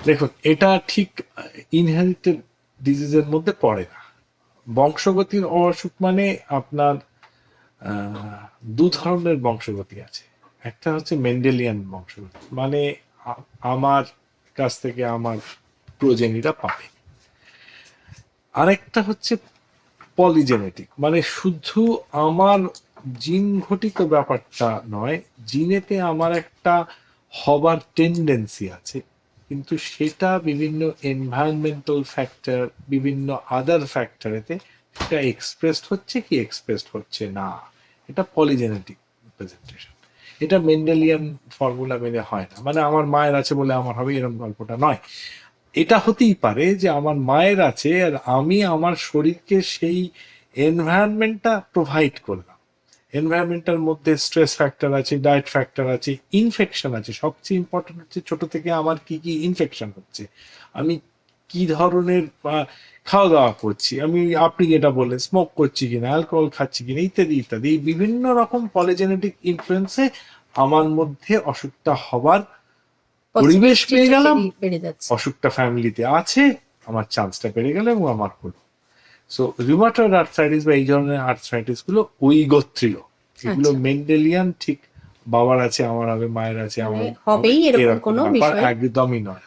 দেখুন, এটা ঠিক ইনহেরিটেড ডিজিজের মধ্যে পড়ে না। বংশগতির অসুখ মানে আপনার দু ধরনের বংশগতি আছে। একটা হচ্ছে মেন্ডেলিয়ান বংশগতি, মানে আমার কাছ থেকে আমার প্রজেনীরা পাবে। আরেকটা হচ্ছে পলিজেনেটিক, মানে শুধু আমার জিন ঘটিত ব্যাপারটা নয়, জিনেতে আমার একটা হবার টেন্ডেন্সি আছে, কিন্তু সেটা বিভিন্ন এনভায়রনমেন্টাল ফ্যাক্টর, বিভিন্ন আদার ফ্যাক্টরেতে এটা এক্সপ্রেসড হচ্ছে কি এক্সপ্রেসড হচ্ছে না। এটা পলিজেনেটিক প্রেজেন্টেশন। এটা মেন্ডেলিয়ান ফর্মুলা মেনে হয় না, মানে আমার মায়ের আছে বলে আমার হবে এরকম গল্পটা নয়। এটা হতেই পারে যে আমার মায়ের আছে আর আমি আমার শরীরকে সেই এনভায়রনমেন্টটা প্রোভাইড করলাম। এনভায়রনমেন্টের মধ্যে স্ট্রেস ফ্যাক্টর আছে, ডায়েট ফ্যাক্টর আছে, ইনফেকশন আছে। সবচেয়ে ইম্পর্টেন্ট হচ্ছে ছোট থেকে আমার কি কি ইনফেকশন হচ্ছে, আমি কি ধরনের খাওয়া দাওয়া করছি, আমি আপনি যেটা বললেন স্মোক করছি কিনা, অ্যালকোহল খাচ্ছি কিনা, ইত্যাদি ইত্যাদি। এই বিভিন্ন রকম পলিজেনেটিক ইনফ্লুয়েন্সে আমার মধ্যে অসুখটা হবার পরিবেশ পেয়ে গেলাম। বেড়ে যাচ্ছে। অসুখটা ফ্যামিলিতে আছে, আমার চান্সটা বেড়ে গেল এবং আমার হলো। সো রিউমাটয়েড আর্থ্রাইটিস বা এই ধরনের আর্থ্রাইটিস গুলো ওই গোত্রীয়, এগুলো আচ্ছা। মেন্ডেলিয়ান ঠিক বাবার আছে আমার হবে, মায়ের আছে মানে আমার হবেই এরকম এরকম কোনো ব্যাপার বিষয় একদমই নয়।